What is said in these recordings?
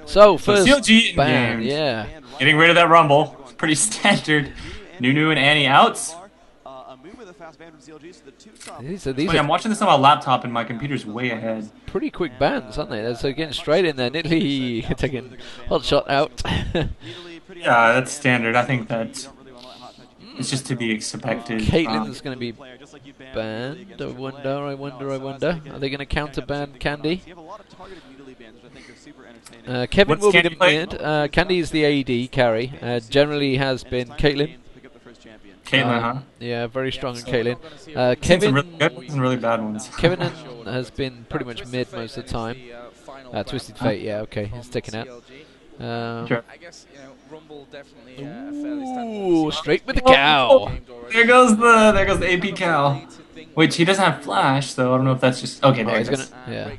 So first CLG in ban, game. yeah. Getting rid of that rumble. Pretty standard. Nunu and Annie outs. These Wait, are I'm watching this on my laptop and my computer's way ahead. pretty quick bans, aren't they? So getting straight in there, nearly taking hot shot out. Yeah, that's standard. I think that it's just to be expected. Caitlin's going to be banned. I wonder. Are they going to counter ban Candy? Kevin What's will be Candy the playing? mid. Candy is the AD carry. Generally has been Caitlin. Caitlyn, huh? Yeah, very strong in Caitlin. Seen some Kevin, really good ones and really bad ones. Kevin has been pretty much mid most of the time. Twisted Fate, yeah, okay, he's taken out. Sure. Ooh, straight with the cow. There goes the AP cow. Which he doesn't have flash, so I don't know if that's just okay. There He's it gonna, goes. yeah.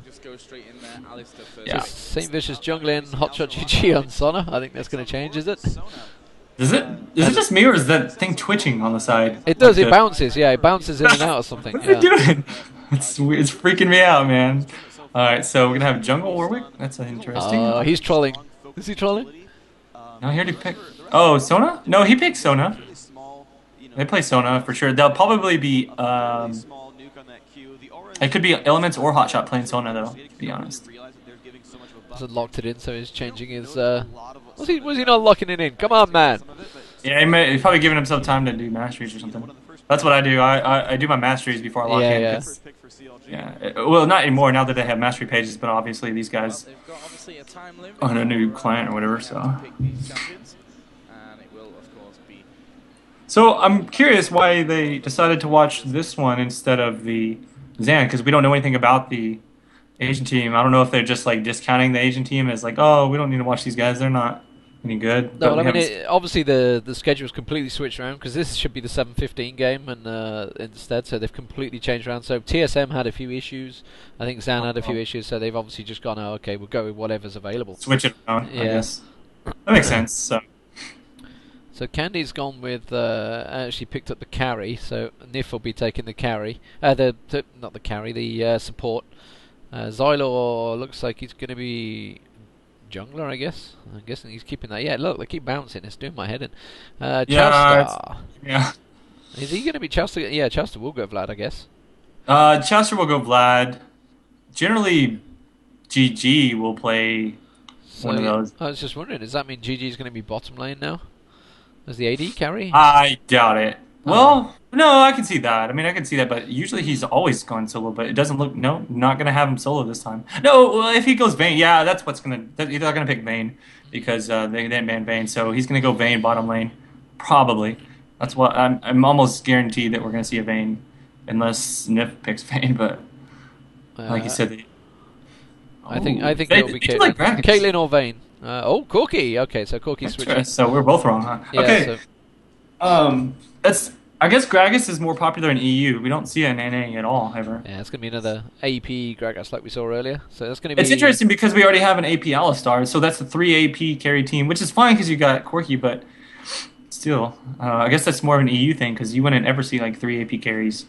Yeah. Saint Vicious jungling, hotshot GG on Sona. I think that's going to change, is it? Is it just me or is that thing twitching on the side? It does. Like It bounces. Yeah, it bounces in and out or something. What's Yeah. it doing? It's weird. It's freaking me out, man. All right, so we're gonna have Jungle Warwick. That's interesting. He's trolling. Is he trolling? No, he already picked. Oh, Sona? No, he picked Sona. They play Sona for sure. They'll probably be. It could be Elements or Hotshot playing Sona though. To be honest. So locked it in, so he's changing his. Was he not locking it in? Come on, man. Yeah, he's probably giving himself time to do masteries or something. That's what I do. I do my masteries before I lock in. Yeah. Well, not anymore now that they have mastery pages, but obviously these guys on a new client or whatever. So I'm curious why they decided to watch this one instead of the Zan, because we don't know anything about the Asian team. I don't know if they're just like discounting the Asian team as like, oh, we don't need to watch these guys. They're not any good. No, I mean, obviously the schedule's completely switched around because this should be the 7:15 game, and instead, so they've completely changed around. So TSM had a few issues. I think Zan had a few issues. So they've obviously just gone, oh, okay, we'll go with whatever's available. Switch it around. Yeah. I guess that makes sense. So Candy's gone with actually picked up the carry. So Nif will be taking the carry. Not the carry, the support. Xylor looks like he's going to be jungler, I guess. I'm guessing he's keeping that. Yeah, look, they keep bouncing. It's doing my head in. Chowstar. Yeah. Is he going to be Chowstar? Yeah, Chowstar will go Vlad, I guess. Chester will go Vlad. Generally, GG will play one of those. I was just wondering, does that mean GG is going to be bottom lane now? As the AD carry? I doubt it. Well, no, I can see that. I mean, I can see that, but usually he's always gone solo, but it doesn't look, no, not going to have him solo this time. No, well, if he goes Vayne, yeah, that's what's going to, they're not going to pick Vayne because they didn't ban Vayne, so he's going to go Vayne bottom lane, probably. That's what, I'm almost guaranteed that we're going to see a Vayne, unless Nif picks Vayne, but like you said, I think it'll be Caitlyn. Like Caitlyn or Vayne. Corki. Okay, so Corki switching. So we're both wrong, huh? Yeah, okay. So That's. I guess Gragas is more popular in EU. We don't see it in NA at all ever. yeah, it's gonna be another AP Gragas like we saw earlier. So that's gonna be. It's interesting because we already have an AP Alistar, so that's a 3 AP carry team, which is fine because you got Corki, but still, I guess that's more of an EU thing because you wouldn't ever see like 3 AP carries.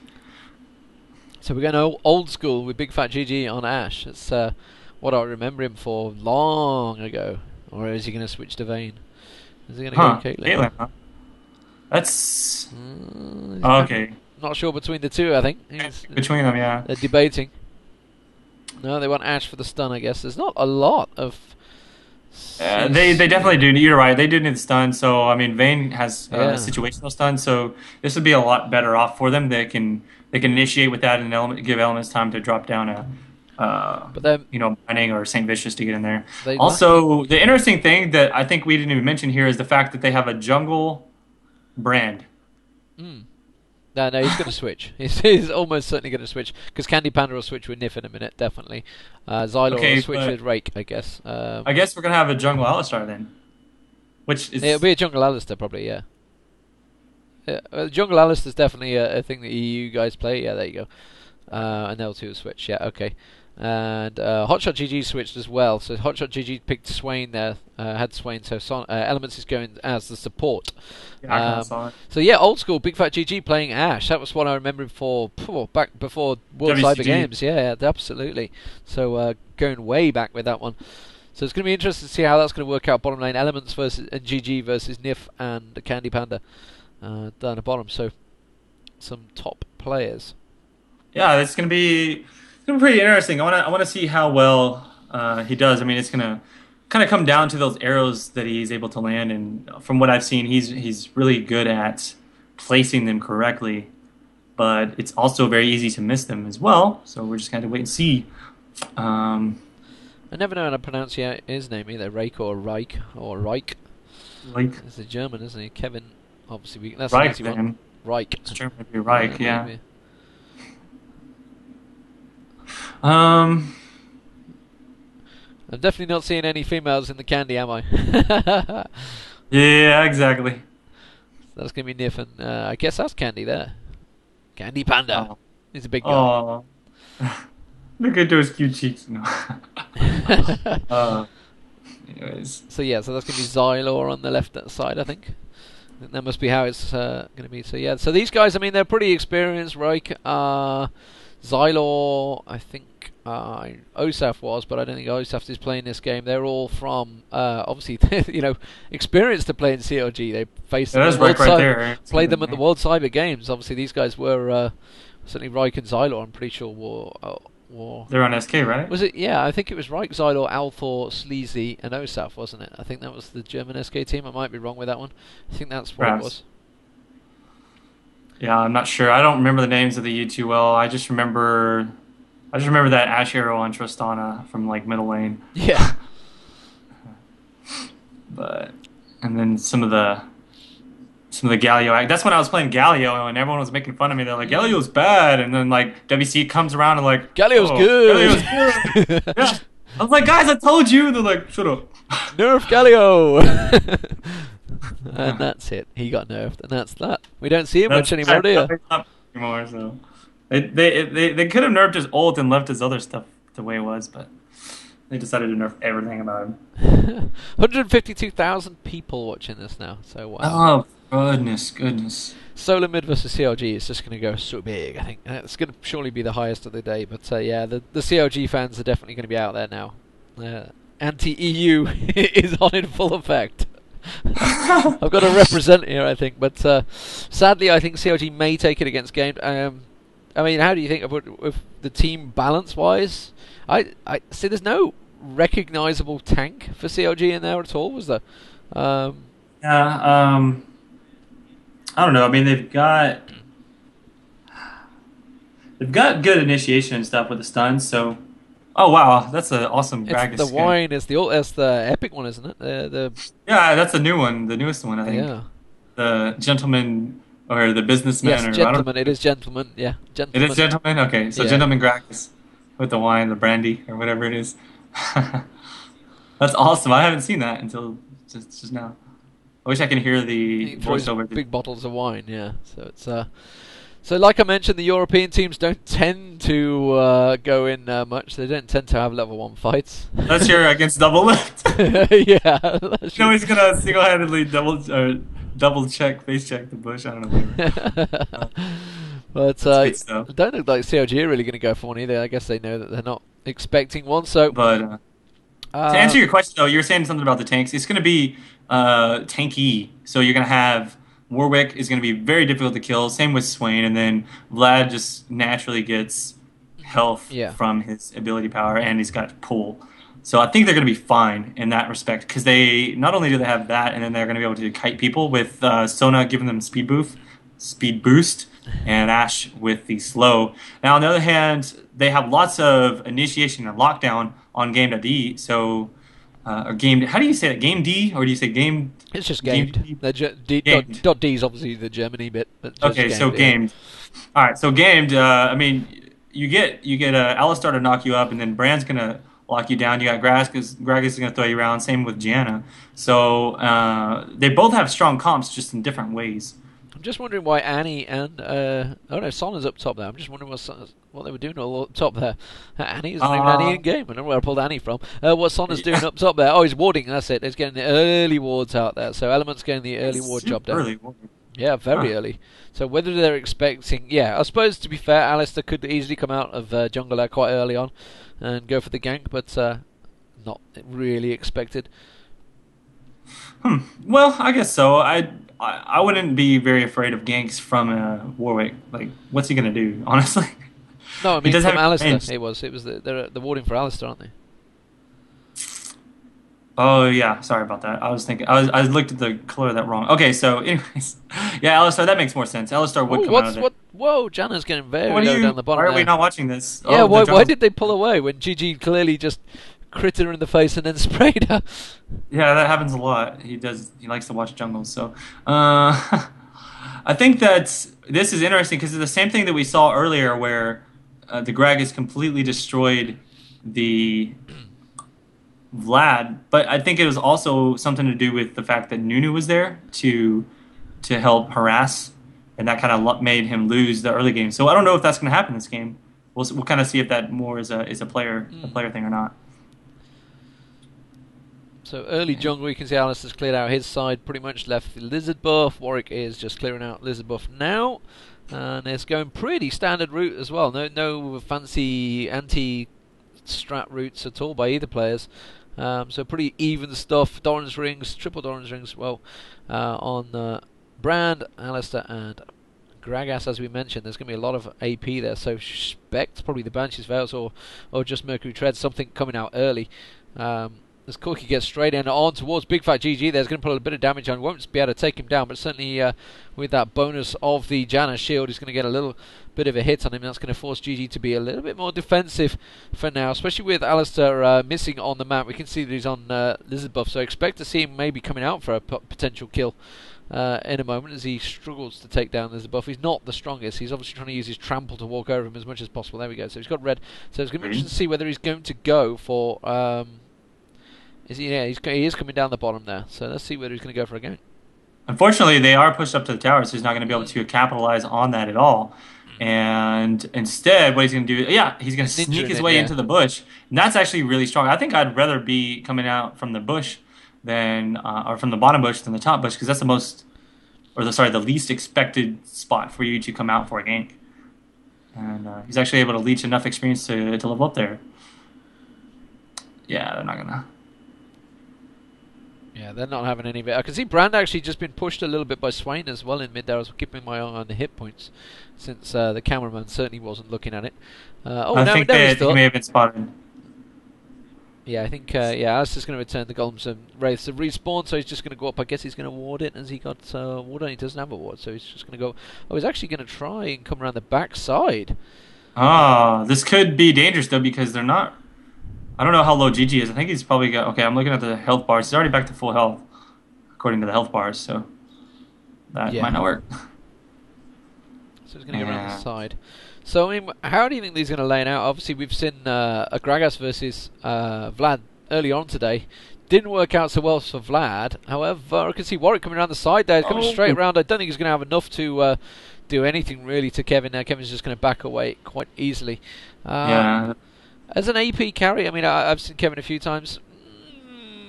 So we're going old school with Big Fat GG on Ashe. It's what I remember him for long ago. Or is he going to switch to Vayne? Is he going to go Caitlyn? Caitlyn, huh? That's okay. Not sure between the two. I think Between them, yeah. they're debating. No, they want Ashe for the stun. I guess there's not a lot of. They definitely do. You're right. They do need the stun. So I mean, Vayne has situational stun. So this would be a lot better off for them. They can initiate with that and give Elements time to drop down but then, Mining or Saint Vicious to get in there. Also, the interesting thing that I think we didn't even mention here is the fact that they have a jungle brand. No, he's going to switch. He's almost certainly going to switch because Candy Panda will switch with Nif in a minute, definitely. Xylor will switch with Rake, I guess. I guess we're going to have a jungle Alistar then. Which is... It'll be a jungle Alistar, probably, yeah. Jungle Alistar is definitely a thing that EU guys play. Yeah, there you go. And L2 will switch, yeah, okay. And Hotshot GG switched as well. So Hotshot GG picked Swain there, had Swain. So Elements is going as the support. Yeah, so yeah, old school Big Fat GG playing Ashe. That was what I remember him for back before World Cyber Games. Yeah, absolutely. So going way back with that one. So it's going to be interesting to see how that's going to work out. Bottom lane, Elements versus and GG versus Nif and Candy Panda down the bottom. So some top players. Yeah, it's gonna be pretty interesting. I wanna see how well he does. I mean, it's gonna kind of come down to those arrows that he's able to land, and from what I've seen, he's really good at placing them correctly. But it's also very easy to miss them as well. So we're just gonna wait and see. I never know how to pronounce his name either, Reich or Reich or Reich. Like It's a German, isn't he? Kevin, obviously, that's Reich, an easy one. then. Reich. It's German, maybe Reich, yeah. Maybe. Um, I'm definitely not seeing any females in the candy, am I? yeah, exactly. That's going to be Nif, and I guess that's Candy there. Candy Panda. Oh, He's a big guy. oh. Look at those cute cheeks. No. uh, anyways, So yeah, so that's going to be Xylor on the left side, I think. That must be how it's going to be. So yeah, so these guys, I mean, they're pretty experienced, right? Xylor, I think Osaf was, but I don't think Osaf is playing this game. They're all from, obviously, experienced to play in CLG. They faced them yeah, at that's the World right Cyber, there. played them at the World Cyber Games. Obviously, these guys were certainly Reich and Xylor. I'm pretty sure were. They're on SK, right? Was it? Yeah, I think it was Reich, Xylor, Althor, Sleazy, and Osaf, wasn't it? I think that was the German SK team. I might be wrong with that one. I think that's what Perhaps. it was. Yeah, I'm not sure. I don't remember the names of the U too well. I just remember that Ash Arrow on Tristana from like middle lane. Yeah. And then some of the Galio. That's when I was playing Galio, and everyone was making fun of me. They're like, Galio's bad, and then like WC comes around and like, Galio's oh, good. Galio's good. Yeah. I was like, guys, I told you. They're like, shut up. Nerf Galio. And that's it. He got nerfed, and that's that. We don't see him much anymore, do you? Not anymore, so they could have nerfed his ult and left his other stuff the way it was, but they decided to nerf everything about him. 152,000 people watching this now. So wow. Oh goodness. Solo mid versus CLG is just going to go so big. I think it's going to surely be the highest of the day. But yeah, the CLG fans are definitely going to be out there now. Anti-EU is on in full effect. I've got to represent here, I think, but sadly, I think CLG may take it against Game. I mean, how do you think of the team balance-wise? I see. There's no recognizable tank for CLG in there at all, was there? Yeah. I don't know. I mean, they've got good initiation and stuff with the stuns. So, oh wow, that's an awesome Gragas The skin. wine is the epic one, isn't it? Yeah, that's the new one, the newest one, I think. Yeah. The gentleman or the businessman. Yes, or, gentleman. It is gentleman. Yeah, gentleman. It is gentleman. Okay, so Yeah. gentleman Gragas with the wine, the brandy, or whatever it is. That's awesome. I haven't seen that until just now. I wish I could hear the He throws voiceover. big bottles of wine. Yeah, so it's so like I mentioned, the European teams don't tend to go in much. They don't tend to have level 1 fights. That's your against double lift. Yeah, that's No, he's gonna single-handedly double check, face check the bush. I don't know. But good stuff. I don't look like CLG are really going to go for one either. I guess they know that they're not expecting one. So, But to answer your question, though, you were saying something about the tanks. It's going to be tanky. So you're going to have Warwick is going to be very difficult to kill. Same with Swain, and then Vlad just naturally gets health from his ability power, and he's got pull. So I think they're going to be fine in that respect because they not only do they have that, and then they're going to be able to kite people with Sona giving them speed boost, and Ash with the slow. Now on the other hand, they have lots of initiation and lockdown on game.d. So or game. How do you say it? Game D or do you say game? It's just gamed. Gamed. Dot D is obviously the Germany bit. But just Okay, so gamed. All right, so gamed. I mean, you get Alistar to knock you up, and then Brand's gonna lock you down. You got Gragas is gonna throw you around. Same with Gianna. So they both have strong comps, just in different ways. I'm just wondering why Annie and Sona's up top there. I'm just wondering what they were doing all up top there. Annie isn't even Annie in game. I don't know where I pulled Annie from. What Sona's doing up top there? Oh, he's warding. That's it. He's getting the early wards out there. So Element's getting the early ward job done. Early. Yeah, very early. So whether they're expecting, I suppose to be fair, Alistair could easily come out of jungle there quite early on and go for the gank, but not really expected. Well, I guess so. I wouldn't be very afraid of ganks from Warwick. Like, what's he gonna do? Honestly, No, I he mean does from have Alistair. range. It was they're warding for Alistair, aren't they? Oh yeah, sorry about that. I was thinking I looked at the color of that wrong. Okay, so anyways, yeah, Alistar, that makes more sense. Alistar would Oh, come out of there. what? Whoa, Janna's getting very What are low down you? the Why bottom are we there. not watching this? Yeah, Oh, the why jungle's. did they pull away when GG clearly just critted her in the face and then sprayed her? Yeah, that happens a lot. He does. He likes to watch jungles. So, I think that this is interesting because it's the same thing that we saw earlier, where the Gragas completely destroyed the Vlad. But I think it was also something to do with the fact that Nunu was there to help harass, and that kind of made him lose the early game. So I don't know if that's going to happen this game. We'll kind of see if that more is a player thing or not. So early jungle, you can see Alistair's cleared out his side, pretty much left the lizard buff. Warwick is just clearing out lizard buff now, and it's going pretty standard route as well. No fancy anti-strat routes at all by either players. So pretty even stuff. Doran's rings, triple Doran's rings. Well, on Brand, Alistair, and Gragas, as we mentioned, there's going to be a lot of AP there. So expect probably the Banshee's Veils or just Mercury Tread, something coming out early. As Corki gets straight in on towards Big Fat GG, there's going to put a bit of damage on. Won't be able to take him down, but certainly with that bonus of the Janna shield, he's going to get a little bit of a hit on him. That's going to force GG to be a little bit more defensive for now, especially with Alistair missing on the map. We can see that he's on Lizard buff, so expect to see him maybe coming out for a potential kill in a moment as he struggles to take down Lizard buff. He's not the strongest. He's obviously trying to use his trample to walk over him as much as possible. There we go. So he's got red. So it's going to be interesting to see whether he's going to go for... he is coming down the bottom there. So let's see whether he's going to go for a game. Unfortunately, they are pushed up to the tower, so he's not going to be able to capitalize on that at all. And instead, what he's going to do, he's going to sneak his way into the bush. And that's actually really strong. I think I'd rather be coming out from the bush than, or from the bottom bush than the top bush, because that's the least expected spot for you to come out for a gank. And he's actually able to leech enough experience to level up there. Yeah, they're not going to. Yeah, they're not having any of it. I can see Brand actually just been pushed a little bit by Swain as well in mid there. I was keeping my eye on the hit points since the cameraman certainly wasn't looking at it. I think he may have been spotted. Yeah, I think Alistair's going to return the golems and wraiths to respawn, so he's just going to go up. I guess he's going to ward it as he got ward on. He doesn't have a ward, so he's just going to go. Oh, he's actually going to try and come around the back side. This could be dangerous though because they're not. I don't know how low GG is. I think he's probably got... Okay, I'm looking at the health bars. He's already back to full health, according to the health bars, so that might not work. So he's going to go around the side. So, I mean, how do you think these are going to lay it out? Obviously, we've seen a Gragas versus Vlad early on today. Didn't work out so well for Vlad. However, I can see Warwick coming around the side there. He's coming straight around. I don't think he's going to have enough to do anything, really, to Kevin now. Kevin's just going to back away quite easily. As an AP carry, I mean, I've seen Kevin a few times.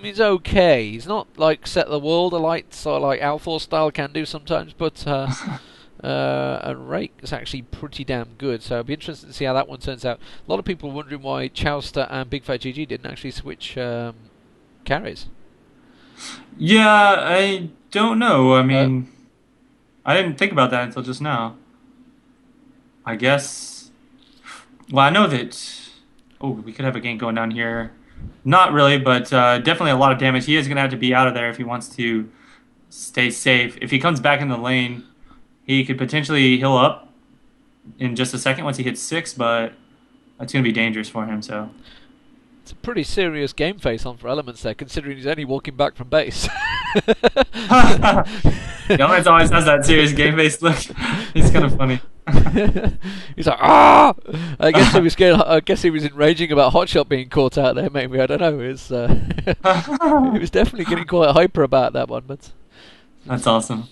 He's okay. He's not like set the world alight, sort of like Althor style can do sometimes, but a Rake is actually pretty damn good. So it'll be interesting to see how that one turns out. A lot of people are wondering why Chowster and Big Fat GG didn't actually switch carries. Yeah, I don't know. I mean, I didn't think about that until just now. I guess. Well, I know that. Oh, we could have a gank going down here. Not really, but definitely a lot of damage. He is going to have to be out of there if he wants to stay safe. If he comes back in the lane, he could potentially heal up in just a second once he hits 6, but that's going to be dangerous for him. So it's a pretty serious game face on for Elements there, considering he's only walking back from base. Elements always has that serious game face look. He's kind of funny. He's like, ah! I guess he was scared. I guess he was enraging about Hotshot being caught out there. Maybe I don't know. He was definitely getting quite hyper about that one. But that's awesome.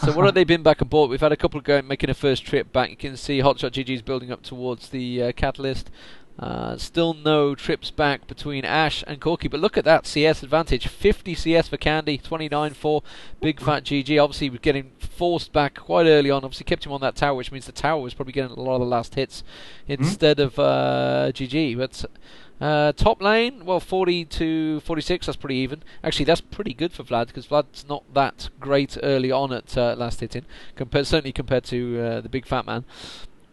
So what have they been back and forth? We've had a couple going making a first trip back. You can see Hotshot GG's building up towards the Catalyst. Still no trips back between Ash and Corki, but look at that CS advantage. 50 CS for Candy, 29 for Big Fat GG. Obviously, he was getting forced back quite early on. Obviously, kept him on that tower, which means the tower was probably getting a lot of the last hits instead of GG. But Top lane, well, 40 to 46, that's pretty even. Actually, that's pretty good for Vlad, because Vlad's not that great early on at last hitting, certainly compared to the big fat man.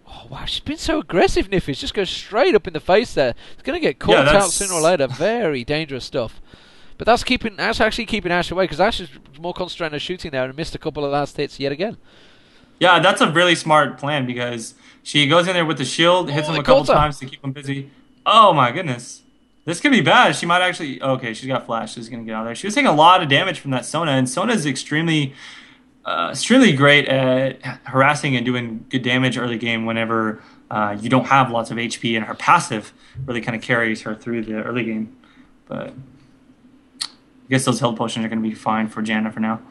Oh, wow, she's been so aggressive, Niffies. Just goes straight up in the face there. It's going to get caught out sooner or later. Very dangerous stuff. But that's actually keeping Ash away, because Ash is more concentrated on shooting there and missed a couple of last hits yet again. Yeah, that's a really smart plan, because she goes in there with the shield, hits him a couple times to keep him busy. Oh my goodness. This could be bad. She might actually... Okay, she's got flash. She's going to get out of there. She was taking a lot of damage from that Sona, and Sona is extremely great at harassing and doing good damage early game whenever you don't have lots of HP, and her passive really kind of carries her through the early game. But I guess those health potions are going to be fine for Janna for now.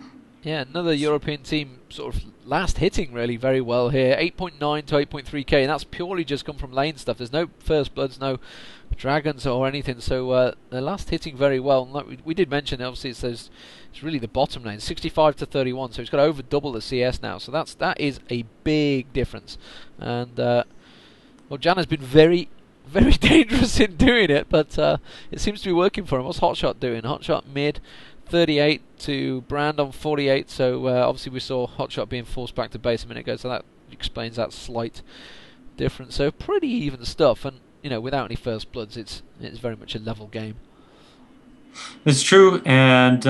Yeah, another European team sort of last hitting really very well here. 8.9 to 8.3k, and that's purely just come from lane stuff. There's no first bloods, no dragons or anything, so they're last hitting very well. And like we did mention, obviously it's really the bottom lane, 65 to 31, so it's got over double the CS now. So that is a big difference. And well, Janna's been very dangerous in doing it, but it seems to be working for him. What's Hotshot doing? Hotshot mid 38 to Brand on 48, so obviously we saw Hotshot being forced back to base a minute ago, so that explains that slight difference. So pretty even stuff, and you know, without any first bloods, it's very much a level game. It's true, and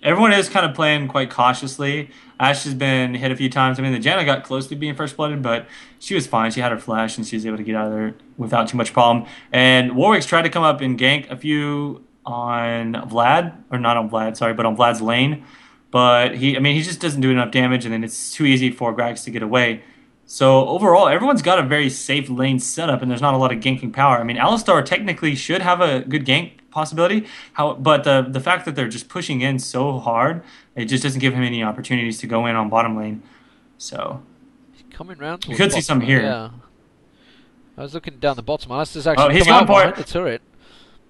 everyone is kind of playing quite cautiously. Ash has been hit a few times. I mean, the Janna got close to being first blooded, but she was fine. She had her flash, and she was able to get out of there without too much problem. And Warwick's tried to come up and gank a few on Vlad, or not on Vlad, sorry, but on Vlad's lane. But he just doesn't do enough damage, and then it's too easy for Gragas to get away. So overall, everyone's got a very safe lane setup, and there's not a lot of ganking power. I mean, Alistar technically should have a good gank possibility, but the fact that they're just pushing in so hard, it just doesn't give him any opportunities to go in on bottom lane. So coming round, you could see some here. Yeah, I was looking down the bottom. Alistair's actually he's come going out for behind the turret.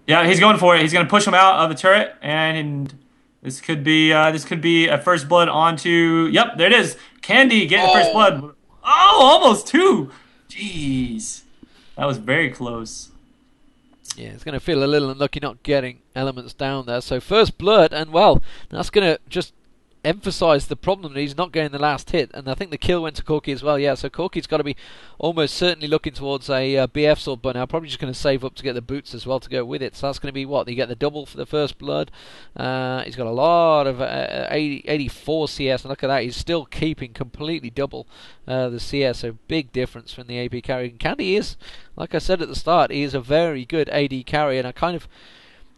Yeah, he's going for it. He's going to push him out of the turret, and this could be a first blood onto. Yep, there it is. Candy getting first blood. Oh, almost two. Jeez, that was very close. Yeah, it's going to feel a little unlucky not getting elements down there. So first blood, and well, that's going to just emphasise the problem that he's not getting the last hit. And I think the kill went to Corki as well. Yeah, so Corki's got to be almost certainly looking towards a BF sword by now. Probably just going to save up to get the boots as well to go with it. So that's going to be what? You get the double for the first blood. He's got a lot of 84 CS, and look at that. He's still keeping completely double the CS. So big difference from the AP carry. And Candy is, like I said at the start, he is a very good AD carry, and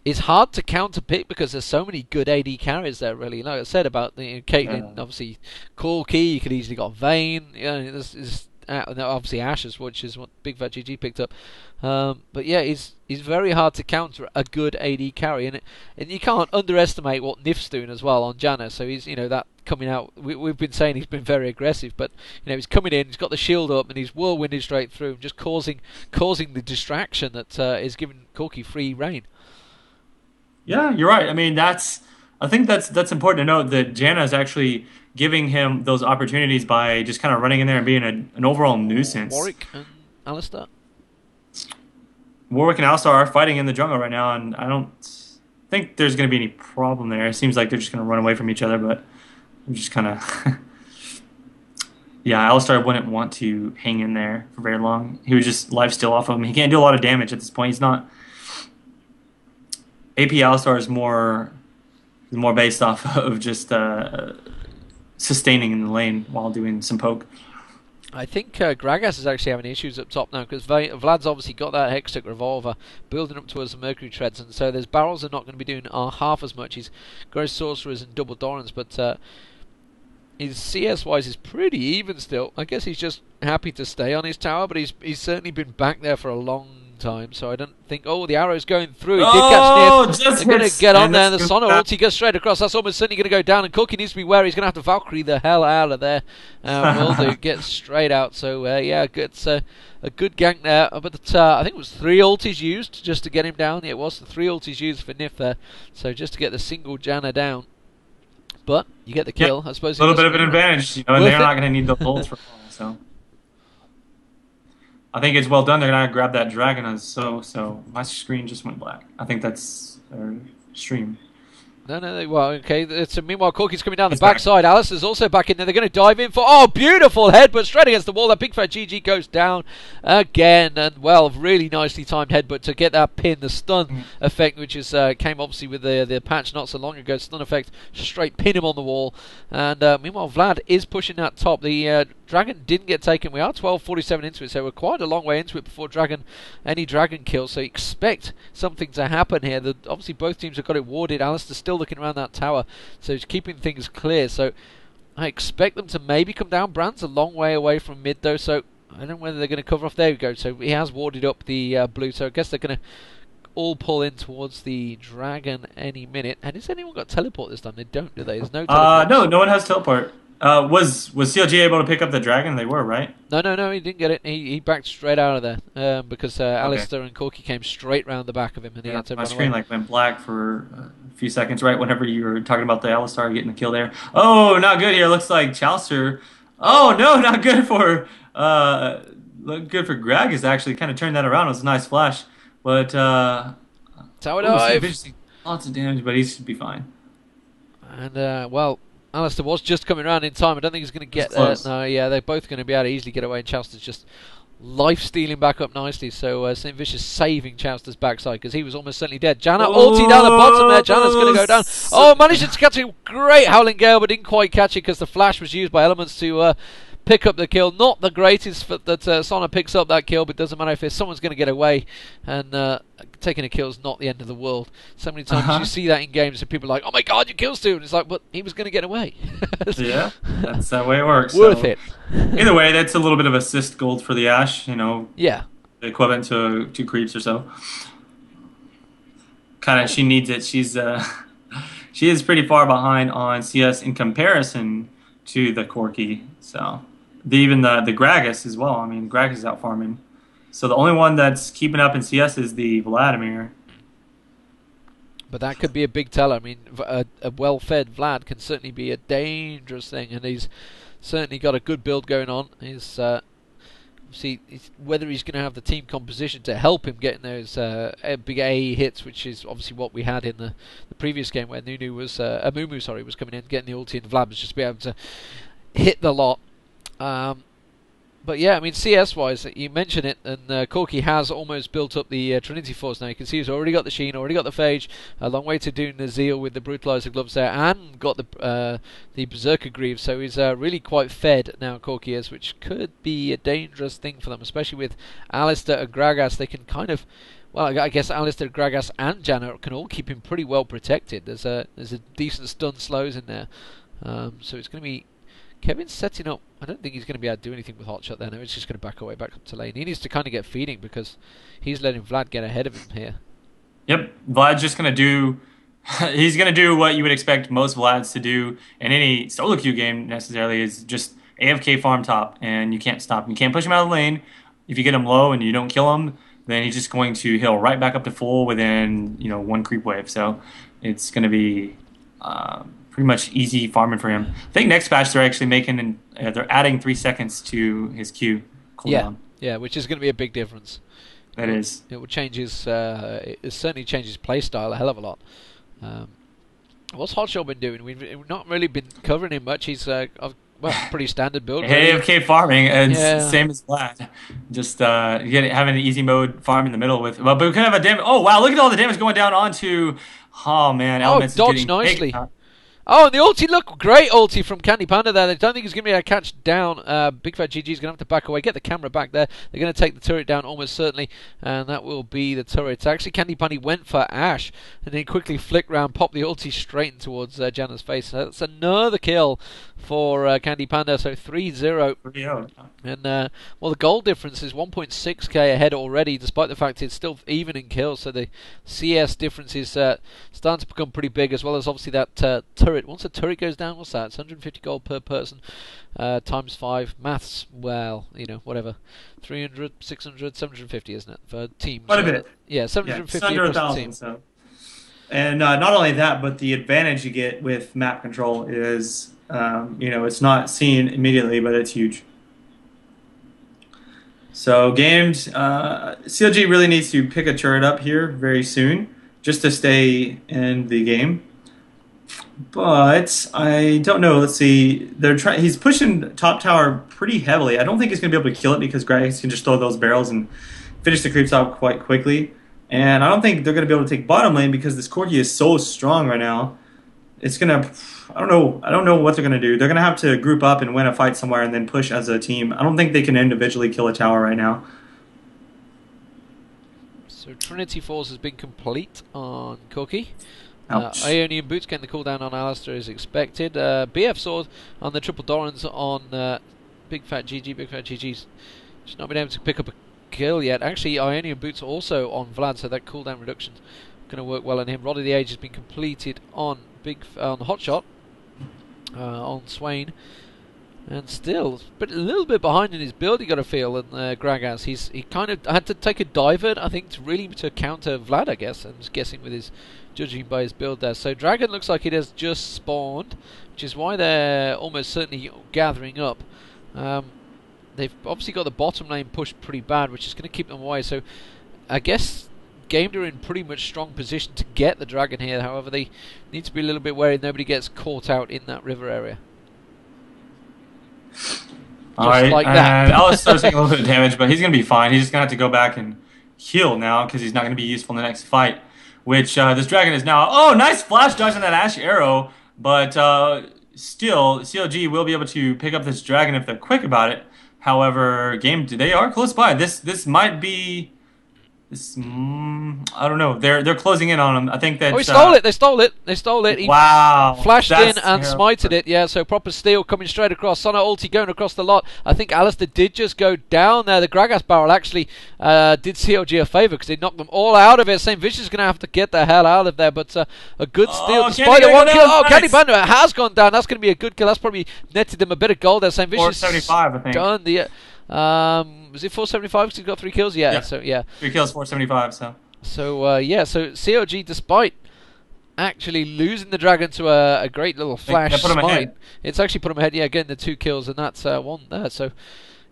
it's hard to counter pick because there's so many good AD carries there. Really, like I said about Caitlyn, obviously Corki. You could easily got Vayne. You know, there's obviously Ashes, which is what Big Fat GG picked up. But yeah, he's very hard to counter a good AD carry, and you can't underestimate what Nif's doing as well on Janna. So he's that coming out. We've been saying he's been very aggressive, but he's coming in. He's got the shield up, and he's whirlwinding straight through, just causing the distraction that is giving Corki free reign. Yeah, you're right. I mean, I think that's important to note that Janna is actually giving him those opportunities by just kind of running in there and being an overall nuisance. Warwick and Alistar. Warwick and Alistar are fighting in the jungle right now, and I don't think there's going to be any problem there. It seems like they're just going to run away from each other, but I'm just kind of... Yeah, Alistar wouldn't want to hang in there for very long. He would just lifesteal off of him. He can't do a lot of damage at this point. He's not... AP Alistar is more based off of just sustaining in the lane while doing some poke. I think Gragas is actually having issues up top now because Vlad's obviously got that Hextech revolver building up towards the Mercury Treads, and so those barrels are not going to be doing half as much. He's got his Sorcerers and double Dorans, but his CS wise is pretty even still. I guess he's just happy to stay on his tower, but he's certainly been back there for a long time, so I don't think... Oh, the arrow's going through. He did catch Nif. They're going to get on there, and the Sona ulti goes straight across. That's almost certainly going to go down, and Corki needs to be wary. He's going to have to Valkyrie the hell out of there. Will do. Get straight out. So, yeah, it's a good gank there. But I think it was 3 ultis used just to get him down. Yeah, it was the 3 ultis used for Nif there. So just to get the single Janna down. But you get the kill. Yeah, I suppose a little bit of an advantage. And they're not going to need the ults for long, so... I think it's well done. They're gonna grab that dragon as so. My screen just went black. I think that's their stream. No, no, well, okay. So meanwhile, Corky's coming down the He's back. backside. Alistair's also back in there. They're going to dive in for, oh, beautiful headbutt straight against the wall. That big fat GG goes down again. And, well, really nicely timed headbutt to get that pin. The stun effect, which is came obviously with the patch not so long ago. Stun effect, straight pin him on the wall. And meanwhile, Vlad is pushing that top. The Dragon didn't get taken. We are 12:47 into it, so we're quite a long way into it before any Dragon kills. So expect something to happen here. Obviously, both teams have got it warded. Alistair's still looking around that tower, so he's keeping things clear. So I expect them to maybe come down. Brand's a long way away from mid, though, so I don't know whether they're going to cover off. There we go. So he has warded up the blue, so I guess they're going to all pull in towards the Dragon any minute. And has anyone got teleport this time? They don't, do they? There's no teleport. No one has teleport. Was CLG able to pick up the dragon? They were, right? No, he didn't get it. He backed straight out of there because Alistair and Corky came straight round the back of him, and he had to My run screen away. went black for a few seconds, right whenever you were talking about the Alistar getting the kill there. Oh, not good here. Looks like Chaucer. Oh no, not good for good for Greg. Is actually kind of turned that around. It was a nice flash, but Tower dive. Lots of damage, but he should be fine. And well, Alistair was just coming around in time. I don't think he's going to get there. No, yeah, they're both going to be able to easily get away, and Chaucer's just life-stealing back up nicely. So St. Vicious saving Chaucer's backside because he was almost certainly dead. Janna ulti down the bottom there. Janna's going to go down. Oh, managed to catch a great Howling Gale, but didn't quite catch it because the flash was used by Elements to pick up the kill. Not the greatest that Sona picks up that kill, but doesn't matter if someone's going to get away, and taking a kill is not the end of the world. So many times you see that in games and people are like, oh my god, you killed Stu, and it's like, but he was going to get away. Yeah, that's the way it works. Worth it. Either way, that's a little bit of assist gold for the Ashe, Yeah. Equivalent to 2 creeps or so. Kind of, she needs it. She is pretty far behind on CS in comparison to the Corky, so... Even the Gragas as well. I mean, Gragas is out farming. So the only one that's keeping up in CS is the Vladimir. But that could be a big teller. I mean, a well-fed Vlad can certainly be a dangerous thing, and he's certainly got a good build going on. He's whether he's going to have the team composition to help him getting those big AE hits, which is obviously what we had in the previous game where Nunu was Amumu, sorry, was coming in, getting the ulti, and Vlad was just be able to hit the lot. But yeah, I mean, CS-wise, you mentioned it, and Corky has almost built up the Trinity Force now. You can see he's already got the Sheen, already got the Phage, a long way to doing the Zeal with the Brutalizer gloves there, and got the Berserker Greaves, so he's really quite fed now, Corky is, which could be a dangerous thing for them, especially with Alistair and Gragas. They can kind of... Well, I guess Alistair, Gragas, and Janna can all keep him pretty well protected. There's a decent stun slows in there, so it's going to be... Kevin's setting up. I don't think he's going to be able to do anything with Hotshot there. No, he's just going to back away, back up to lane. He needs to kind of get feeding because he's letting Vlad get ahead of him here. Yep, Vlad's just going to do... He's going to do what you would expect most Vlads to do in any solo queue game necessarily, is just AFK farm top, and you can't stop him. You can't push him out of the lane. If you get him low and you don't kill him, then he's just going to heal right back up to full within 1 creep wave. So it's going to be... pretty much easy farming for him. I think next patch they're actually they're adding 3 seconds to his Q cooldown. Yeah, which is going to be a big difference. That is. It will change his. It certainly changes his play style a hell of a lot. What's Hotshot been doing? We've not really been covering him much. He's pretty standard build. AFK farming, and same as Vlad. Just having an easy mode farm in the middle with. But we could have a damage. Oh wow! Look at all the damage going down onto. Oh man, Elements dodged nicely. Oh, and the ulti, look, great ulti from Candy Panda there. They don't think he's going to be able to catch down. Big Fat GG's going to have to back away, get the camera back there. They're going to take the turret down almost certainly, and that will be the turret. Actually, Candy Panda went for Ashe, and then quickly flicked round, popped the ulti straight in towards Janna's face. So that's another kill for Candy Panda, so 3-0. And, well, the goal difference is 1.6k ahead already, despite the fact it's still even in kills, so the CS difference is starting to become pretty big, as well as obviously that turret. Once a turret goes down, what's that? It's 150 gold per person, times 5. Maths, well, whatever. 300, 600, 750, isn't it, for teams? Quite a bit. Yeah, 750 it's under 1,000, so. And not only that, but the advantage you get with map control is, it's not seen immediately, but it's huge. So gamed, CLG really needs to pick a turret up here very soon just to stay in the game. But I don't know. Let's see. They're trying. He's pushing top tower pretty heavily. I don't think he's going to be able to kill it because Gragas can just throw those barrels and finish the creeps out quite quickly. And I don't think they're going to be able to take bottom lane because this Corgi is so strong right now. It's gonna. I don't know. I don't know what they're going to do. They're going to have to group up and win a fight somewhere and then push as a team. I don't think they can individually kill a tower right now. So Trinity Force has been complete on Cookie. Ouch. Ionian Boots getting the cooldown on Alistair as expected. BF Sword on the triple Dorans on Big Fat GG. Big Fat GG's just not been able to pick up a kill yet. Actually, Ionian Boots also on Vlad, so that cooldown reduction going to work well on him. Rod of the Age has been completed on on Hotshot, on Swain. And still, but a little bit behind in his build, you got to feel. And Gragas, he kind of had to take a divert, I think, to counter Vlad, I guess. I'm just guessing with his judging by his build there. So Dragon looks like it has just spawned, which is why they're almost certainly gathering up. They've obviously got the bottom lane pushed pretty bad, which is going to keep them away. So I guess Gamed are in pretty much strong position to get the Dragon here. However, they need to be a little bit wary nobody gets caught out in that river area. All right, like that. Alistair's taking a little bit of damage, but he's going to be fine. He's just going to have to go back and heal now because he's not going to be useful in the next fight. Which this dragon is now. Oh, nice flash dodge on that Ash arrow, but still, CLG will be able to pick up this dragon if they're quick about it. However, they are close by. This might be. I don't know. They're closing in on him. I think that. Oh, he stole it! They stole it! They stole it! He wow! Flashed in and smited it. Yeah, so proper steal coming straight across. Sona ulti going across the lot. I think Alistair did just go down there. The Gragas barrel actually did CLG a favour because they knocked them all out of it. St. Vicious is going to have to get the hell out of there, but a good steal despite the one kill. Oh, nice. Candy Bandit has gone down. That's going to be a good kill. That's probably netted them a bit of gold there. St. Vicious 475, I think. Done the. Was it 475 because he got 3 kills? Yeah, so yeah. 3 kills, 475, so. So, so CLG, despite actually losing the dragon to a great little flash smite, it's actually put him ahead, yeah, getting the 2 kills, and that's one there. So,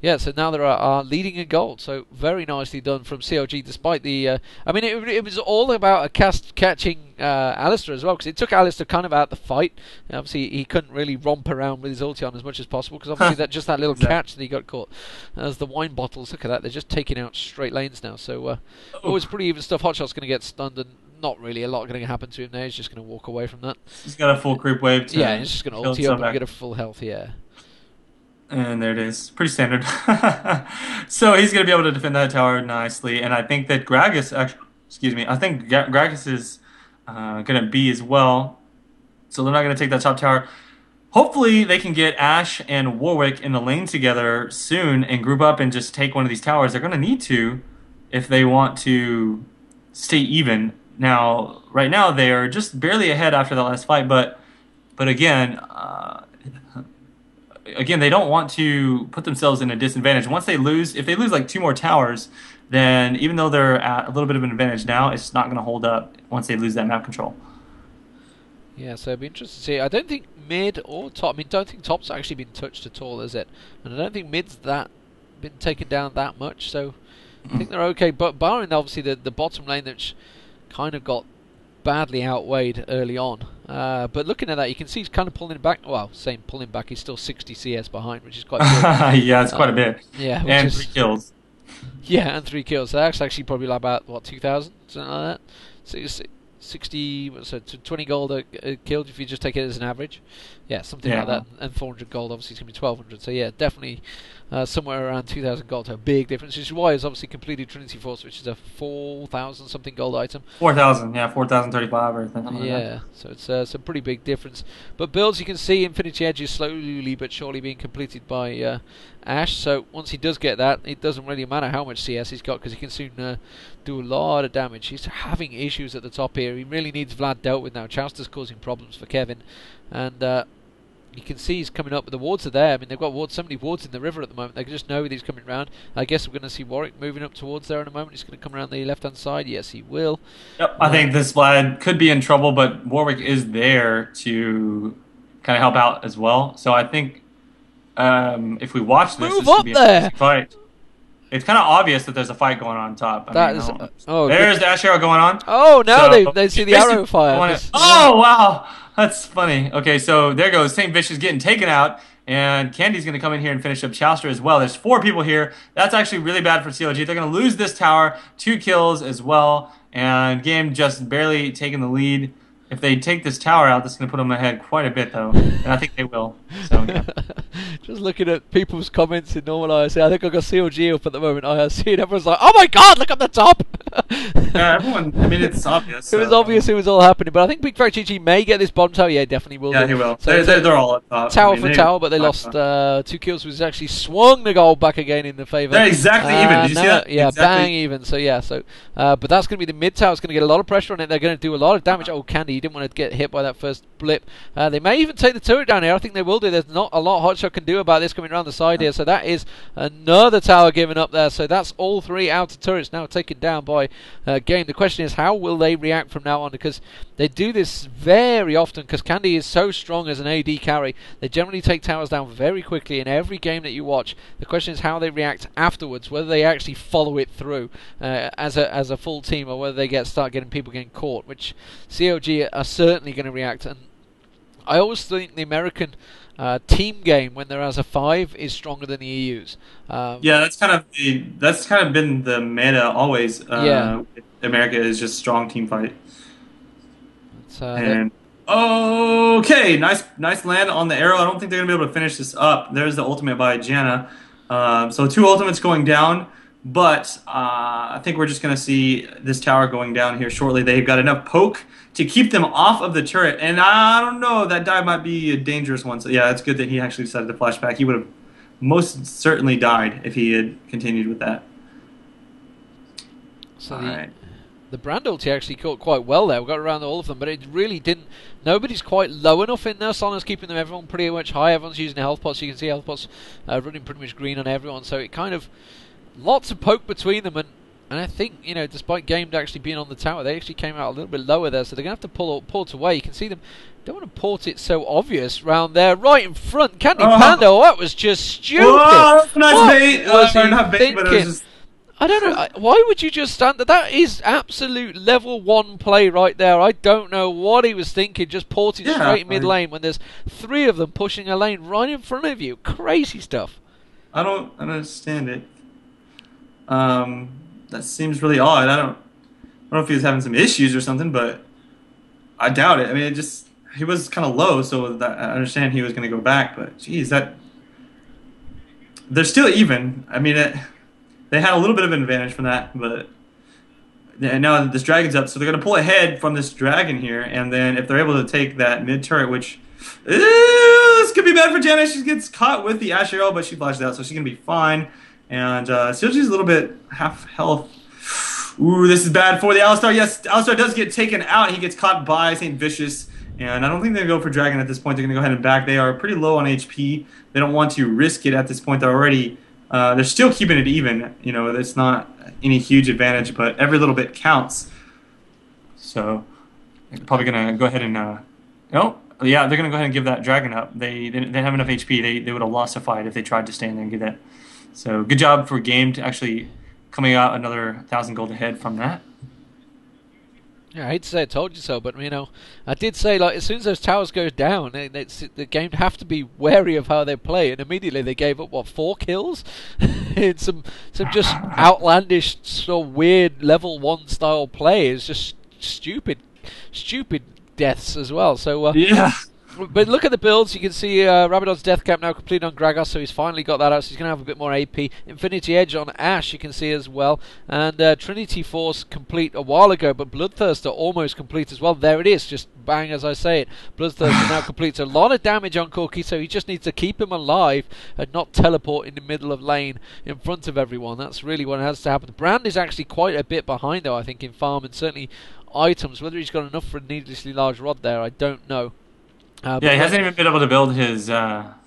yeah, so now they're leading in gold. So, very nicely done from CLG, despite the... I mean, it was all about a catching Alistair as well, because it took Alistair kind of out the fight. Obviously, he couldn't really romp around with his ulti on as much as possible, because obviously that little catch that he got caught. As the wine bottles, look at that, they're just taking out straight lanes now. So, always pretty even stuff. Hotshot's going to get stunned, and not really a lot going to happen to him there. He's just going to walk away from that. He's got a full creep wave to he's just going to ulti up and get a full health, yeah. And there it is. Pretty standard. So he's going to be able to defend that tower nicely. And I think that Gragas, I think Gragas is going to be as well. So they're not going to take that top tower. Hopefully they can get Ashe and Warwick in the lane together soon and group up and just take one of these towers. They're going to need to if they want to stay even. Now, right now they are just barely ahead after the last fight. But again... Again, they don't want to put themselves in a disadvantage. Once they lose, if they lose like 2 more towers, then even though they're at a little bit of an advantage now, it's not going to hold up once they lose that map control. Yeah, so it'd be interesting to see. I don't think mid or top. I mean, don't think top's actually been touched at all, is it? And I don't think mid's been taken down that much. So I think they're okay. But barring obviously the bottom lane, which kind of got badly outweighed early on. But looking at that, you can see he's kind of pulling back. Well, same pulling back. He's still 60 CS behind, which is quite good. Yeah, it's quite a bit. Yeah, and 3 kills. Yeah, and 3 kills. So that's actually probably like about, 2,000? Something like that? 60, so 20 gold killed if you just take it as an average. Yeah, something like that. And 400 gold, obviously, it's going to be 1,200. So yeah, definitely somewhere around 2,000 gold. So a big difference, which is why it's obviously completed Trinity Force, which is a 4,000 something gold item. 4,000, yeah, 4,035 or something like that. Yeah, so it's a pretty big difference. But builds, you can see Infinity Edge is slowly but surely being completed by Ashe. So once he does get that, it doesn't really matter how much CS he's got, because he can soon do a lot of damage. He's having issues at the top here. He really needs Vlad dealt with now. Chowster's causing problems for Kevin, and you can see he's coming up, but the wards are there. I mean, they've got so many wards in the river at the moment. They just know that he's coming around. I guess we're going to see Warwick moving up towards there in a moment. He's going to come around the left-hand side. Yes, he will. Yep, I think this Vlad could be in trouble, but Warwick is there to kind of help out as well. So I think if we watch this, move this up could be an there. interesting fight. it's kind of obvious that there's a fight going on top. I That mean, is oh good. there's the Ash arrow going on. Oh, now So they see the basically arrow fire. Yeah. oh wow, that's funny. Okay, so there goes Saint Vicious getting taken out, and Candy's going to come in here and finish up Chowster as well. There's 4 people here. That's actually really bad for CLG. They're going to lose this tower, 2 kills as well, and game just barely taking the lead. If they take this tower out, that's going to put them ahead quite a bit, though, and I think they will. So yeah. Just looking at people's comments in normal IRC, I think I've got CLG up at the moment. IRC, and everyone's like, "Oh my God, look at the top!" Yeah, everyone. I mean, it's obvious. It was obvious it was all happening, but I think Big Fat GG may get this bottom tower. Yeah, definitely will. Yeah, do. he will. So They're all up top. tower I mean, for tower, but they lost 2 kills, which actually swung the goal back again in the favour. They're exactly even. Did you see that? Yeah, exactly. bang even. So yeah, but that's going to be the mid tower. It's going to get a lot of pressure on it. They're going to do a lot of damage. Oh, Candy, you didn't want to get hit by that first blip. They may even take the turret down here. I think they will do. There's not a lot Hotshot can do about this coming around the side here. So that is another tower given up there. So that's all 3 outer turrets now taken down by Game. The question is, how will they react from now on? Because they do this very often, because Candy is so strong as an AD carry. They generally take towers down very quickly in every game that you watch. The question is how they react afterwards, whether they actually follow it through as a full team, or whether they start getting people getting caught, which CLG are certainly going to react. And I always think the American team game, when they're as a 5, is stronger than the EU's. Yeah, that's kind of been the meta always. Yeah. America is just strong team fight. And okay, nice land on the arrow. I don't think they're gonna be able to finish this up. There's the ultimate by Janna. So 2 ultimates going down, but I think we're just gonna see this tower going down here shortly. They've got enough poke to keep them off of the turret, and I don't know, that dive might be a dangerous one. So yeah, it's good that he actually decided to flash back. He would have most certainly died if he had continued with that. So the Brand ulti actually caught quite well there. We got around all of them, but it really didn't. Nobody's quite low enough in there. Sona's keeping them everyone pretty much high. Everyone's using health pots. You can see health pots running pretty much green on everyone. So it kind of lots of poke between them, and I think, you know, despite Game actually being on the tower, they actually came out a little bit lower there. So they're gonna have to port away. You can see them. Don't want to port it so obvious round there, right in front. Candy Panda, that was just stupid. Whoa, nice bait. Not bait, but it was just... I don't know. Why would you just stand there? That is absolute level 1 play right there. I don't know what he was thinking, just porting straight mid lane when there's 3 of them pushing a lane right in front of you. Crazy stuff. I don't understand it. That seems really odd. I don't know if he was having some issues or something, but I doubt it. I mean, he was kind of low, so I understand he was going to go back, but geez, they're still even. I mean, they had a little bit of an advantage from that, but now this dragon's up, so they're going to pull ahead from this dragon here, and then if they're able to take that mid turret, which this could be bad for Janna. She gets caught with the Ash arrow, but she flashes out, so she's going to be fine. And CLG's a little bit half health. Ooh, this is bad for the Alistar. Yes, Alistar does get taken out. He gets caught by Saint Vicious. And I don't think they're going to go for Dragon at this point. They're going to go ahead and back. They are pretty low on HP. They don't want to risk it at this point. They're still keeping it even. You know, it's not any huge advantage, but every little bit counts. So they're probably going to go ahead and... yeah, they're going to go ahead and give that Dragon up. They didn't have enough HP. They would have lost a fight if they tried to stay in there and get that. So good job for Game to actually coming out another 1,000 gold ahead from that. Yeah, I hate to say I told you so, but you know, I did say, like, as soon as those towers go down, the game have to be wary of how they play, and immediately they gave up 4 kills in some just outlandish, sort of weird level 1 style play. It's just stupid deaths as well. So yeah. But look at the builds. You can see Rabadon's Death Cap now complete on Gragas, so he's finally got that out, so he's going to have a bit more AP. Infinity Edge on Ashe, you can see as well. And Trinity Force complete a while ago, but Bloodthirster almost complete as well. There it is, just bang as I say it. Bloodthirster now completes a lot of damage on Corky, so he just needs to keep him alive and not teleport in the middle of lane in front of everyone. That's really what has to happen. The Brand is actually quite a bit behind, though, I think, in farm, and certainly items. Whether he's got enough for a needlessly large rod there, I don't know. Yeah, he hasn't even been able to build his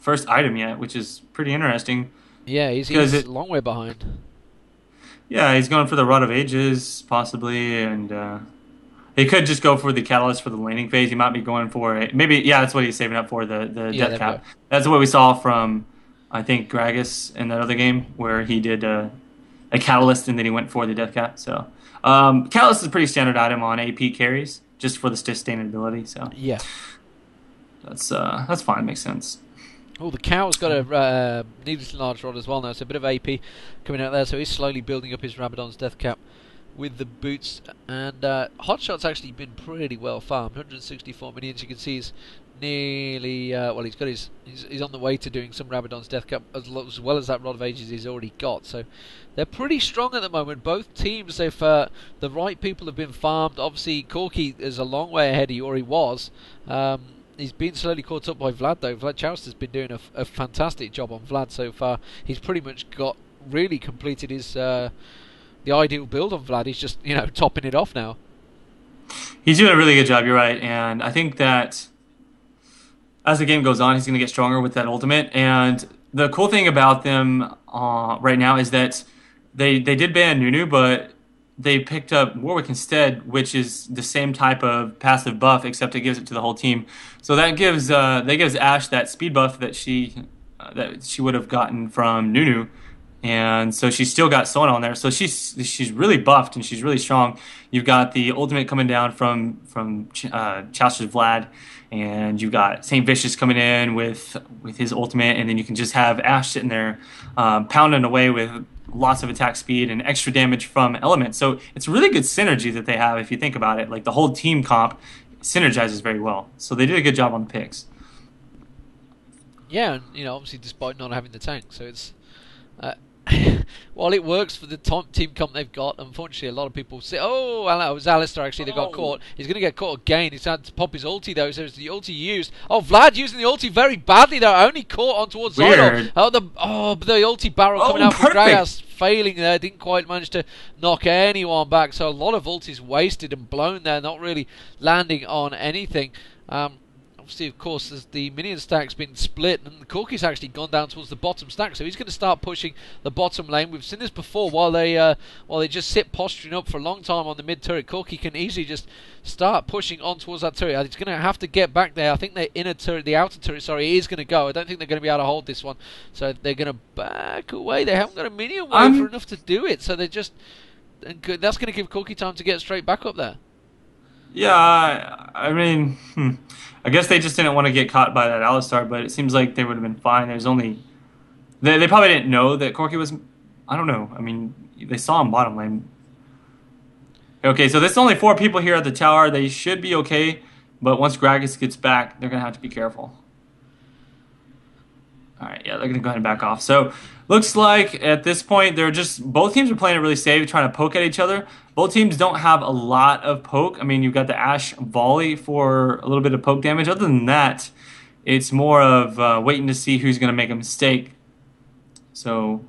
first item yet, which is pretty interesting. Yeah, he's a long way behind. Yeah, he's going for the Rod of Ages, possibly, and he could just go for the Catalyst for the laning phase. He might be going for it. Maybe, yeah, that's what he's saving up for, the Death Cap. That's what we saw from, I think, Gragas in that other game, where he did a Catalyst, and then he went for the Death Cap. So Catalyst is a pretty standard item on AP carries, just for the sustainability. So Yeah. that's fine. Makes sense. Oh, the cow's got a needlessly large rod as well now, so a bit of AP coming out there. So he's slowly building up his Rabadon's Death Cap with the boots. And Hotshot's actually been pretty well farmed. 164 minions. You can see he's nearly well. He's got he's on the way to doing some Rabadon's Death Cap as well as that Rod of Ages he's already got. So they're pretty strong at the moment. Both teams, if the right people have been farmed. Obviously, Corky is a long way ahead of you, or he was. He's been slowly caught up by Vlad though. Vlad Chauster's been doing a fantastic job on Vlad so far. He's pretty much really completed his the ideal build on Vlad. He's just topping it off now. He's doing a really good job. You're right, and I think that as the game goes on, he's going to get stronger with that ultimate. And the cool thing about them right now is that they did ban Nunu, but they picked up Warwick instead, which is the same type of passive buff, except it gives it to the whole team. So that gives Ashe that speed buff that she would have gotten from Nunu, and so she's still got Sona on there. So she's really buffed and she's really strong. You've got the ultimate coming down from Chaucer's Vlad, and you've got Saint Vicious coming in with his ultimate, and then you can just have Ashe sitting there pounding away with lots of attack speed and extra damage from elements. So it's really good synergy that they have if you think about it. Like the whole team comp synergizes very well. So they did a good job on the picks. Yeah, and obviously despite not having the tank, so it's while it works for the team comp they've got, unfortunately a lot of people say, oh, it was Alistair actually that got caught. He's going to get caught again. He's had to pop his ulti though, so it's the ulti used. Oh, Vlad using the ulti very badly though, only caught on towards Zydor. The ulti barrel coming out from Gragas, failing there, didn't quite manage to knock anyone back, so a lot of ultis wasted and blown there, not really landing on anything. Obviously, of course, as the minion stack's been split, and Corky's actually gone down towards the bottom stack, so he's going to start pushing the bottom lane. We've seen this before. While they just sit posturing up for a long time on the mid turret, Corky can easily just start pushing on towards that turret. He's going to have to get back there. I think the outer turret, is going to go. I don't think they're going to be able to hold this one, so they're going to back away. They haven't got a minion wave for enough to do it, so that's going to give Corky time to get straight back up there. Yeah, I mean, I guess they just didn't want to get caught by that Alistar, but it seems like they would have been fine. There's only... They probably didn't know that Corky was... I don't know. I mean, they saw him bottom lane. Okay, so there's only 4 people here at the tower. They should be okay, but once Gragas gets back, they're going to have to be careful. Alright, yeah, they're going to go ahead and back off. So, looks like at this point, both teams are playing it really safe, trying to poke at each other. Both teams don't have a lot of poke. I mean, you've got the Ashe volley for a little bit of poke damage. Other than that, it's more of waiting to see who's going to make a mistake. So,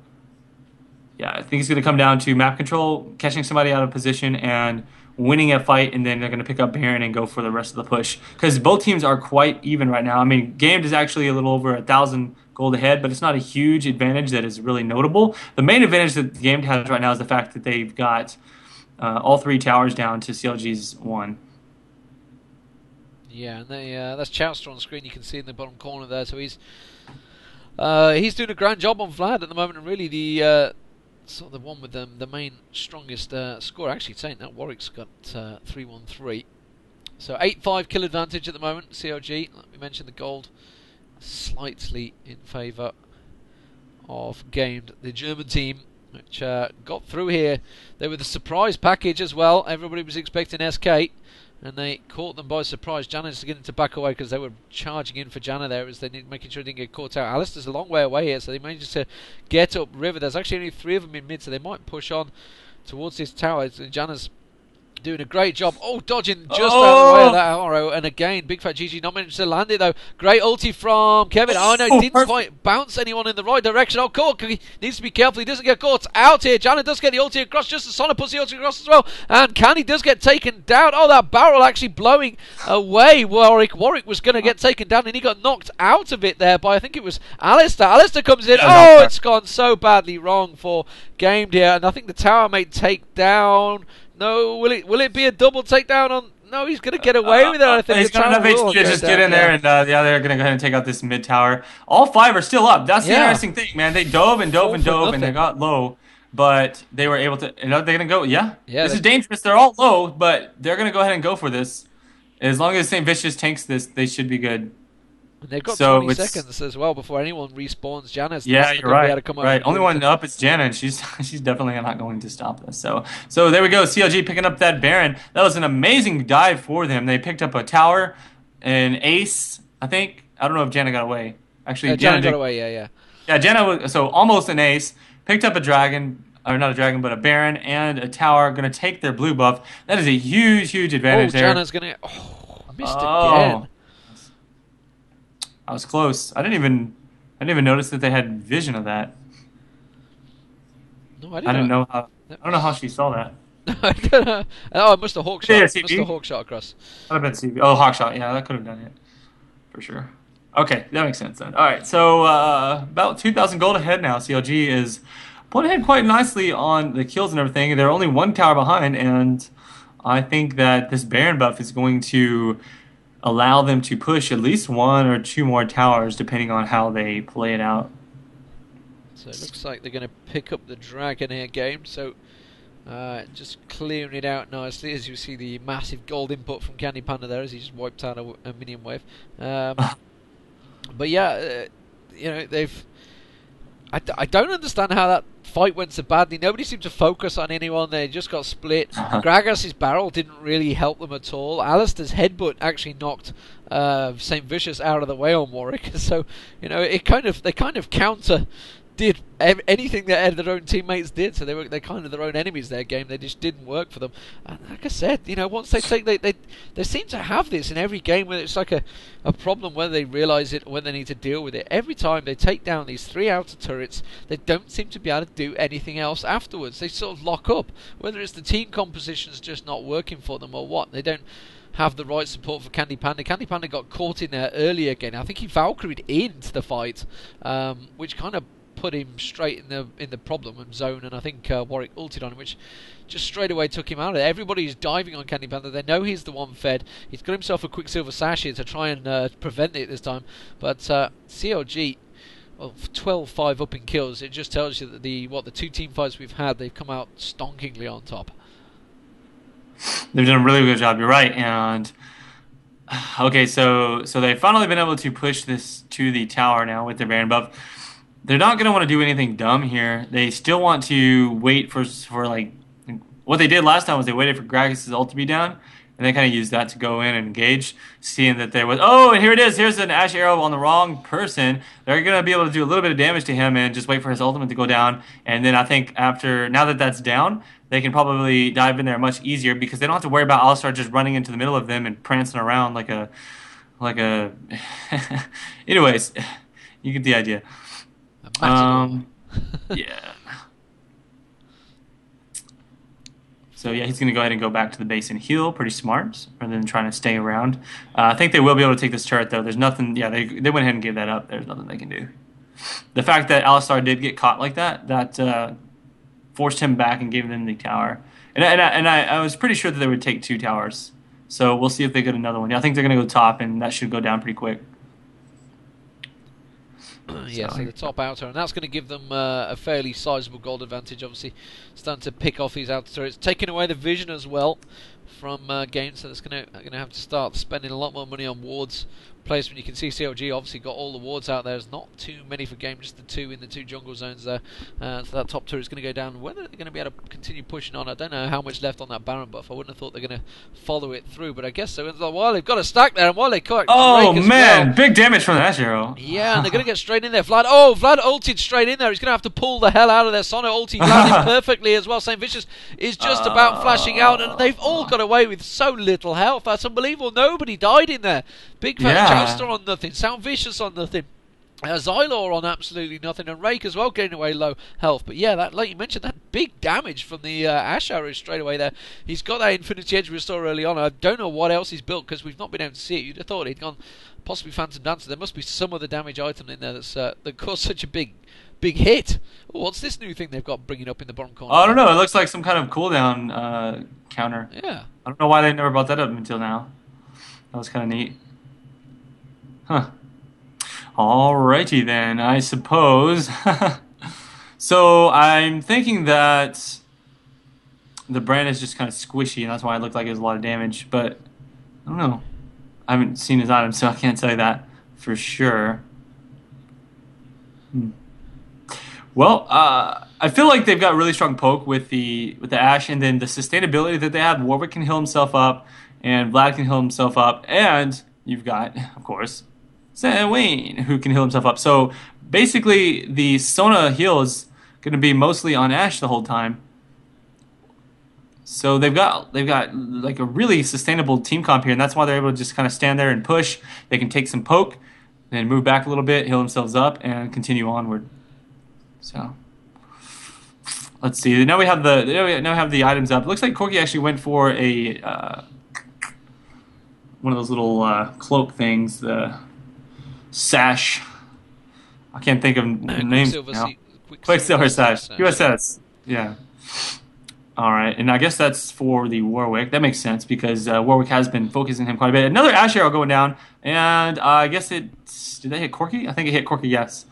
yeah, I think it's going to come down to map control, catching somebody out of position, and winning a fight, and then they're going to pick up Baron and go for the rest of the push. Because both teams are quite even right now. I mean, Gamed is actually a little over 1,000 gold ahead, but it's not a huge advantage that is really notable. The main advantage that Gamed has right now is the fact that they've got all 3 towers down to CLG's 1. Yeah, and that's Chauster on the screen. You can see in the bottom corner there. So he's doing a grand job on Vlad at the moment, and really the one with the main strongest score. Actually, saying that Warwick's got 3-1-3, so 8-5 kill advantage at the moment. CLG, like we mentioned, the gold slightly in favour of Gamed, the German team, which got through here. They were the surprise package as well. Everybody was expecting SK, and they caught them by surprise. Janna's getting to back away because they were charging in for Janna there, as they making sure they didn't get caught out. Alistair's a long way away here, so they managed to get up river. There's actually only 3 of them in mid, so they might push on towards this tower. Janna's doing a great job. Oh, dodging just out of the way of that arrow. And again, Big Fat GG not managed to land it though. Great ulti from Kevin. Oh no, didn't quite bounce anyone in the right direction. Oh, Corky needs to be careful. He doesn't get caught out here. Janna does get the ulti across, just as Sona puts the ulti across as well. And Canny does get taken down. Oh, that barrel actually blowing away Warwick. Warwick was going to get taken down, and he got knocked out of it there by, I think it was Alistair. Alistair comes in. Oh, it's gone so badly wrong for Gamed here. And I think the tower may take down... No, will it be a double takedown on... No, he's going to get away with it, I think. He's got enough HP to just get in there, and they're going to go ahead and take out this mid tower. All 5 are still up. That's the interesting thing, man. They dove and dove and dove, and they got low. but they were able to. You know, they're gonna go. Yeah, Yeah, this is they've dangerous. They're all low, but they're gonna go ahead and go for this. As long as Saint Vicious tanks this, they should be good. and they've got So 20 it's seconds as well before anyone respawns. Janna's yeah, not you're going to be able right. to come over Right. and Only do one anything. up is Jana, and she's she's definitely not going to stop this. So there we go. CLG picking up that Baron. That was an amazing dive for them. They picked up a tower, an ace, I think. I don't know if Jana got away. Actually, Janna Jana got did. away, yeah, yeah. Yeah, Jana was so almost an ace. Picked up a dragon, or not a dragon, but a Baron and a tower. Going to take their blue buff. That is a huge, huge Oh, advantage there. Janna's going to. Oh, missed Oh, again. I was close. I didn't even notice that they had vision of that. No, I I didn't didn't. know how. That I don't know how was. she saw that. I don't know. Oh, I must have hawk Yeah, shot. Must have CP. hawk shot across. I'd have been CP. Oh, Hawkshot. Yeah, that could have done it for sure. Okay, that makes sense then. All right, so about 2,000 gold ahead now. CLG is pulling ahead quite nicely on the kills and everything. They're only one tower behind, and I think that this Baron buff is going to allow them to push at least one or two more towers, depending on how they play it out. So it looks like they're going to pick up the dragon here game. So just clearing it out nicely as you see the massive gold input from Candy Panda there as he just wiped out a minion wave. But yeah, you know they've. I don't understand how that fight went so badly. Nobody seemed to focus on anyone. They just got split. Gragas's barrel didn't really help them at all. Alistair's headbutt actually knocked Saint Vicious out of the way on Warwick. So you know they kind of counter did anything that their own teammates did. So they're kind of their own enemies. Their game they just didn't work for them. And like I said, you know once they take they seem to have this in every game where it's like a problem whether they realise it or when they need to deal with it. Every time they take down these three outer turrets, they don't seem to be able to do anything else afterwards. They sort of lock up. Whether it's the team composition's just not working for them or what, they don't have the right support for Candy Panda. Candy Panda got caught in there early again. I think he Valkyried into the fight, which kind of put him straight in the problem zone, and I think Warwick ulted on him, which just straight away took him out of it. Everybody's diving on Candy Panther. They know he's the one fed. He's got himself a Quicksilver Sash here to try and prevent it this time. But CLG, well, 12-5 up in kills. It just tells you that the two team fights we've had, they've come out stonkingly on top. They've done a really good job. You're right. And okay, so they've finally been able to push this to the tower now with their Baron buff. They're not going to want to do anything dumb here. They still want to wait for like what they did last time was they waited for Gragas' ult to be down, and they kind of used that to go in and engage, seeing that there was and here it is. Here's an Ash arrow on the wrong person. They're going to be able to do a little bit of damage to him and just wait for his ultimate to go down. And then I think now that that's down, they can probably dive in there much easier because they don't have to worry about Alistar just running into the middle of them and prancing around like a. Anyways, you get the idea. Yeah. So yeah, he's going to go ahead and go back to the base and heal. Pretty smart, rather than trying to stay around. I think they will be able to take this turret though. There's nothing. Yeah, they went ahead and gave that up. There's nothing they can do. The fact that Alistar did get caught like that forced him back and gave them the tower. And I was pretty sure that they would take two towers. So we'll see if they get another one. Yeah, I think they're going to go top, and that should go down pretty quick. Yeah, so the top outer, and that's going to give them a fairly sizable gold advantage. Obviously, starting to pick off these outer turrets, taking away the vision as well from games. So it's going to have to start spending a lot more money on wards placement. You can see CLG obviously got all the wards out there. There's not too many for game, just the two in the two jungle zones there. So that top turret is going to go down. Whether they're going to be able to continue pushing on, I don't know how much left on that Baron buff. I wouldn't have thought they're going to follow it through, but I guess so. While they've got a stack there, and while they caught Drake as man, well, big damage from that arrow. yeah, and they're going to get straight in there. Vlad ulted straight in there. He's going to have to pull the hell out of there. Sono ulting Vlad in perfectly as well. Saint Vicious is just about flashing out, and they've all got away with so little health. That's unbelievable. Nobody died in there. Big fat Joustar on nothing. Sound Vicious on nothing. Xylor on absolutely nothing, and Rake as well getting away low health. But yeah, that, like you mentioned, that big damage from the Ash arrow straight away there. He's got that Infinity Edge restore early on. I don't know what else he's built because we've not been able to see it. You'd have thought he'd gone possibly Phantom Dancer. There must be some other damage item in there that caused such a big hit. Ooh, what's this new thing they've got bringing up in the bottom corner? I don't know. It looks like some kind of cooldown counter. Yeah. I don't know why they never brought that up until now. That was kind of neat. Huh. Alrighty then, I suppose. So I'm thinking that the brand is just kind of squishy, and that's why it looked like it was a lot of damage. But I don't know. I haven't seen his item, so I can't tell you that for sure. Hmm. Well, I feel like they've got really strong poke with the Ash, and then the sustainability that they have. Warwick can heal himself up, and Vlad can heal himself up, and you've got, of course, Wayne who can heal himself up. So basically, the Sona heal is going to be mostly on Ash the whole time. So they've got like a really sustainable team comp here, and that's why they're able to just kind of stand there and push. They can take some poke, then move back a little bit, heal themselves up, and continue onward. So let's see. Now we have the items up. It looks like Corky actually went for a one of those little cloak things, the sash. I can't think of names now. Quicksilver sash. USS. Yeah. All right, and I guess that's for the Warwick. That makes sense because Warwick has been focusing him quite a bit. Another Ash arrow going down, and I guess did they hit Corky? I think it hit Corky. Yes.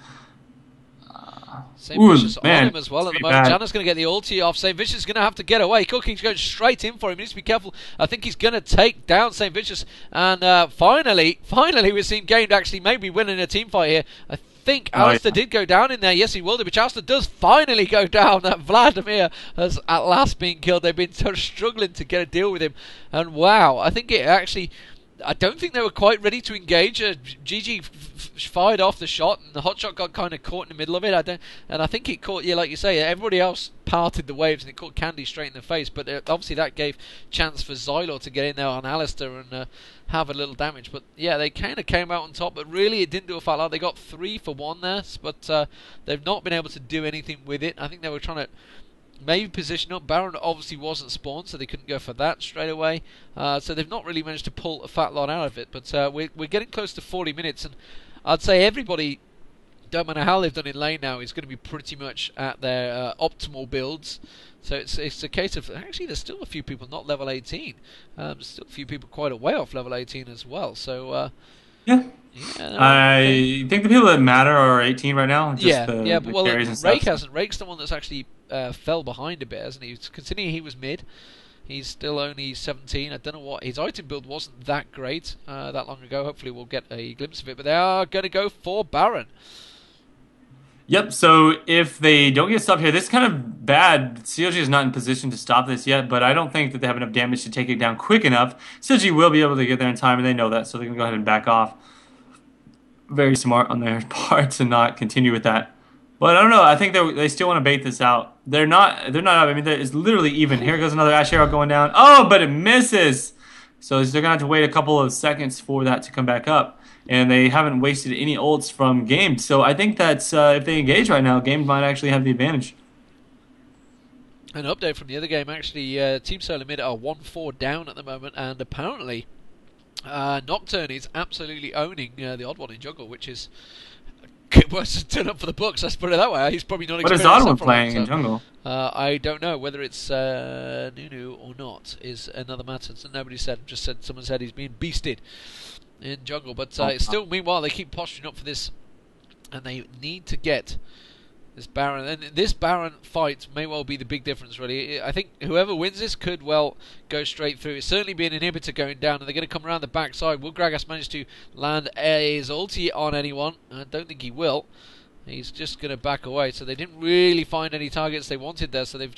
St. Vicious on him as well at the moment. Janna's going to get the ulti off. St. Vicious is going to have to get away. Cooking's going straight in for him. He needs to be careful. I think he's going to take down St. Vicious. And finally, we're seeing Game actually maybe winning a team fight here. I think Alistair did go down in there. Yes, he will do. But Alistair does finally go down. Vladimir has at last been killed. They've been struggling to get a deal with him. And wow, I think it actually... I don't think they were quite ready to engage. GG fired off the shot, and the hot shot got kind of caught in the middle of it. I think it caught, like you say, everybody else parted the waves, and it caught Candy straight in the face. But obviously that gave chance for Xylor to get in there on Alistair and have a little damage. But yeah, they kind of came out on top, but really it didn't do a fat lot. They got 3 for 1 there, but they've not been able to do anything with it. I think they were trying to maybe position up. Baron obviously wasn't spawned, so they couldn't go for that straight away. So they've not really managed to pull a fat lot out of it. But we're getting close to 40 minutes, and I'd say everybody, don't matter how they've done in lane now, is going to be pretty much at their optimal builds. So it's a case of, actually there's still a few people not level 18. Still a few people quite a way off level 18 as well. So yeah. I think the people that matter are 18 right now. Just well, Rake hasn't. Rake's the one that's actually fell behind a bit, hasn't he? Considering he was mid, he's still only 17. I don't know what his item build wasn't that great that long ago. Hopefully, we'll get a glimpse of it. But they are going to go for Baron. Yep. So if they don't get stopped here, this is kind of bad. CLG is not in position to stop this yet, but I don't think that they have enough damage to take it down quick enough. CLG will be able to get there in time, and they know that, so they can go ahead and back off. Very smart on their part to not continue with that. But I don't know. I think they still want to bait this out. They're not. I mean, it's literally even. Here goes another Ash arrow going down. Oh, but it misses. So they're gonna have to wait a couple of seconds for that to come back up. And they haven't wasted any ults from Game. So I think that if they engage right now, Game might actually have the advantage. An update from the other game, actually, Team Solar Mid are 1-4 down at the moment, and apparently Nocturne is absolutely owning the odd one in jungle, which is worse to turn up for the books. Let's put it that way. He's probably not. What is odd one playing in jungle? I don't know whether it's Nunu or not. Is another matter. So nobody said. Just said someone said he's being beasted in jungle. But still, meanwhile, they keep posturing up for this, and they need to get this Baron. And this Baron fight may well be the big difference, really. I think whoever wins this could well go straight through. It's certainly be an inhibitor going down, and they're going to come around the backside. Will Gragas manage to land his ulti on anyone? I don't think he will. He's just going to back away. So they didn't really find any targets they wanted there, so they've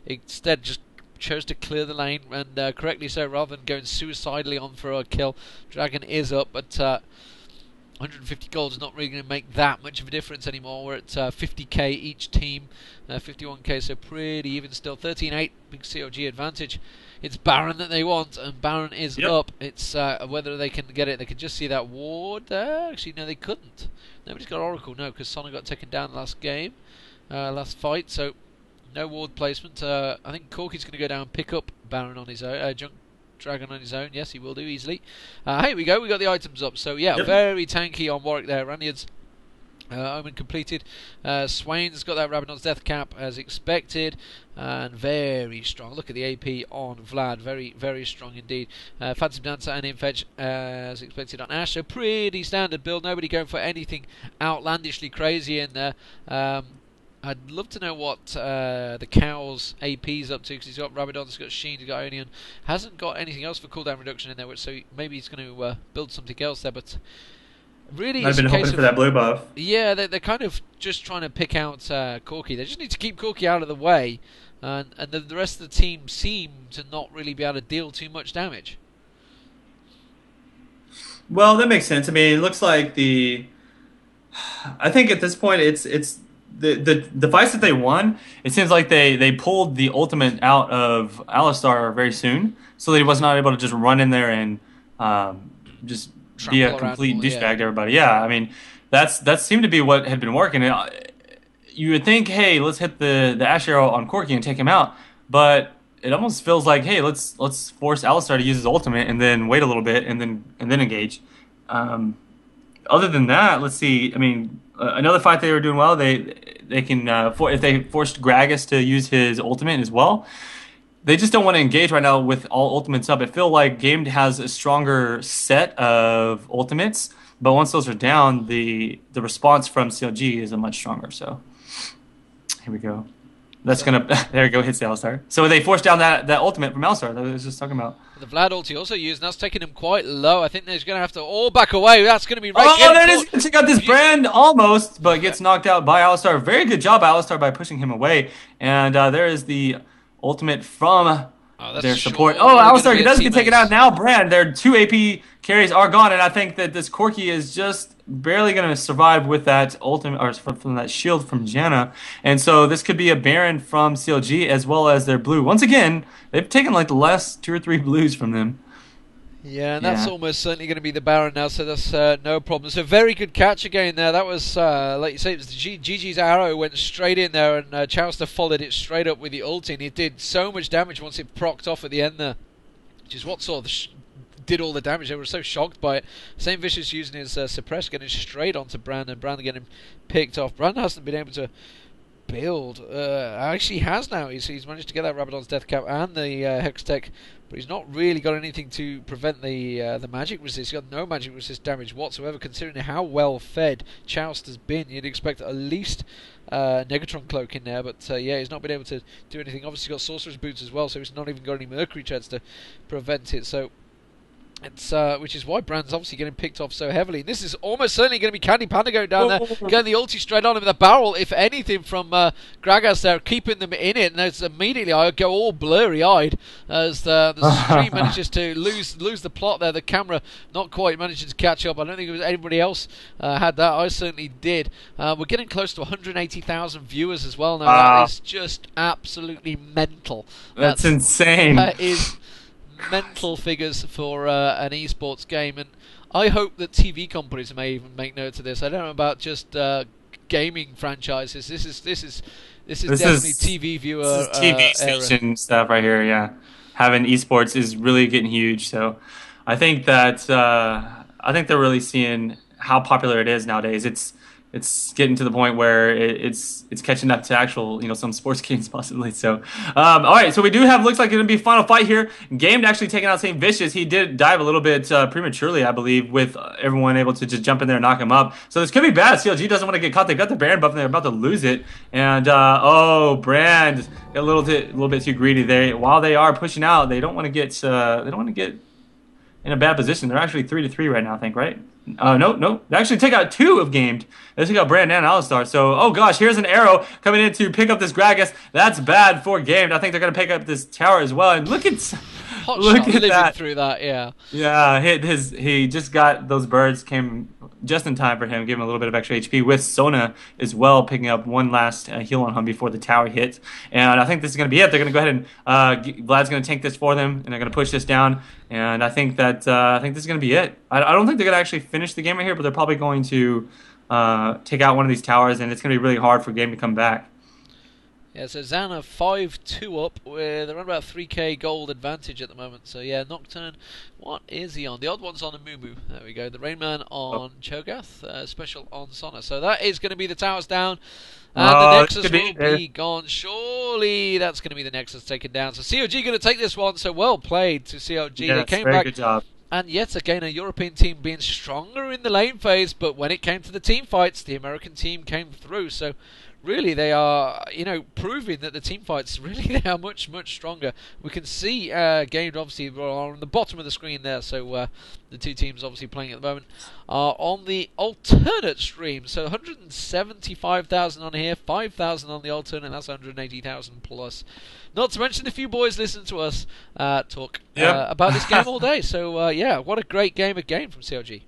instead chose to clear the lane, and correctly so, rather than going suicidally on for a kill. Dragon is up, but 150 gold is not really going to make that much of a difference anymore. We're at 50k each team, 51k, so pretty even still. 13-8, big CLG advantage. It's Baron that they want, and Baron is up. It's whether they can get it. They could just see that ward there. Actually, no, they couldn't. Nobody's got Oracle, no, because Sona got taken down last game, last fight, so no ward placement. I think Corky's going to go down and pick up Baron on his own, Dragon on his own. Yes, he will do easily. Here we go. We got the items up. So yeah, very tanky on Warwick there. Ranyard's Omen completed. Swain's got that Rabadon's Death Cap as expected, and very strong. Look at the AP on Vlad. Very, very strong indeed. Phantom Dancer and Infetch as expected on Ash. So pretty standard build. Nobody going for anything outlandishly crazy in there. I'd love to know what the Cow's AP's up to, because he's got Rabadon, he's got Sheen, he's got Onion. Hasn't got anything else for cooldown reduction in there, which, so maybe he's going to build something else there. But really, I've been hoping for that blue buff. Yeah, they're kind of just trying to pick out Corky. They just need to keep Corky out of the way, and the rest of the team seem to not really be able to deal too much damage. Well, that makes sense. I mean, it looks like I think at this point it's the fights that they won. It seems like they pulled the ultimate out of Alistar very soon, so that he was not able to just run in there and just be a complete douchebag to everybody. Yeah, I mean that seemed to be what had been working. You would think, hey, let's hit the Ash Arrow on Corky and take him out, but it almost feels like, hey, let's force Alistar to use his ultimate and then wait a little bit and then engage. Other than that, let's see. I mean, another fight they were doing well. They can if they forced Gragas to use his ultimate as well. They just don't want to engage right now with all ultimates up. I feel like Gamed has a stronger set of ultimates, but once those are down, the response from CLG is a much stronger. So here we go. That's gonna there we go, hits the Alistar. So they forced down that ultimate from Alistar that I was just talking about. The Vlad ulti also used, and that's taking him quite low. I think they're going to have to all back away. That's going to be right. Oh, there it is. Check out this brand almost, but gets knocked out by Alistar. Very good job, Alistar, by pushing him away. And there is the ultimate from their support. Oh, Alistar does get taken out now. Brand, their 2 AP carries are gone, and I think that this Corky is just barely going to survive with that ultimate, or from that shield from Janna. And so this could be a Baron from CLG as well as their blue. Once again, they've taken like the last 2 or 3 blues from them. Yeah, and that's almost certainly going to be the Baron now, so that's no problem. So very good catch again there. That was, like you say, it was GG's arrow went straight in there, and Chowster followed it straight up with the ulti, and it did so much damage once it procced off at the end there, which is what sort of did all the damage. They were so shocked by it. Same Vicious using his suppress, getting straight onto Brand, and Brand getting picked off. Brand hasn't been able to build. Actually has now. He's managed to get that Rabadon's Death Cap and the Hex Tech, but he's not really got anything to prevent the magic resist. He's got no magic resist damage whatsoever, considering how well fed Chowster's been. You'd expect at least Negatron Cloak in there, but yeah, he's not been able to do anything. Obviously he's got Sorcerer's Boots as well, so he's not even got any Mercury Treads to prevent it. So it's which is why Brand's obviously getting picked off so heavily. This is almost certainly going to be Candy Panda going down there, getting the ulti straight on him with a barrel, if anything, from Gragas there, keeping them in it. And it's immediately I go all blurry-eyed as the stream manages to lose the plot there. The camera not quite managing to catch up. I don't think it was anybody else had that. I certainly did. We're getting close to 180,000 viewers as well now. That is just absolutely mental. That's insane. That is mental figures for an esports game, and I hope that TV companies may even make note of this. I don't know about just gaming franchises. This is definitely TV viewer. This is TV station stuff right here. Yeah, having esports is really getting huge. So I think that they're really seeing how popular it is nowadays. It's getting to the point where it's catching up to actual, some sports games possibly. So, all right. So we do have, looks like it's going to be a final fight here. Gamed actually taking out St. Vicious. He did dive a little bit prematurely, I believe, with everyone able to just jump in there and knock him up. So this could be bad. CLG doesn't want to get caught. They've got the Baron buff and they're about to lose it. And, Brand got a little bit too greedy there. While they are pushing out, they don't want to get in a bad position. They're actually 3-3 right now, I think, right? No. They actually take out 2 of Gamed. They take out Brand and Alistar. So, oh gosh, here's an arrow coming in to pick up this Gragas. That's bad for Gamed. I think they're going to pick up this tower as well. And look at that. Through that, yeah. Yeah, he just got those birds, came just in time for him, gave him a little bit of extra HP with Sona as well, picking up one last heal on him before the tower hit. And I think this is going to be it. They're going to go ahead and Vlad's going to tank this for them, and they're going to push this down. And I think that this is going to be it. I don't think they're going to actually finish the game right here, but they're probably going to take out one of these towers, and it's going to be really hard for Game to come back. Yeah, so Zana 5-2 up with around about 3k gold advantage at the moment. So yeah, Nocturne, what is he on? The odd one's on a Mumu. There we go. The Rainman on Cho'Gath, special on Sona. So that is going to be the towers down. And the Nexus will be gone. Surely that's going to be the Nexus taken down. So CLG going to take this one. So well played to CLG. Yeah, they came very back. Good job. And yet again, a European team being stronger in the lane phase. But when it came to the team fights, the American team came through. So really they are, proving that the team fights really they are much stronger. We can see games obviously are on the bottom of the screen there, so the two teams obviously playing at the moment are on the alternate stream. So 175,000 on here, 5,000 on the alternate. That's 180,000 plus. Not to mention a few boys listen to us talk Yep. about this game all day. So yeah, what a great game again from CLG.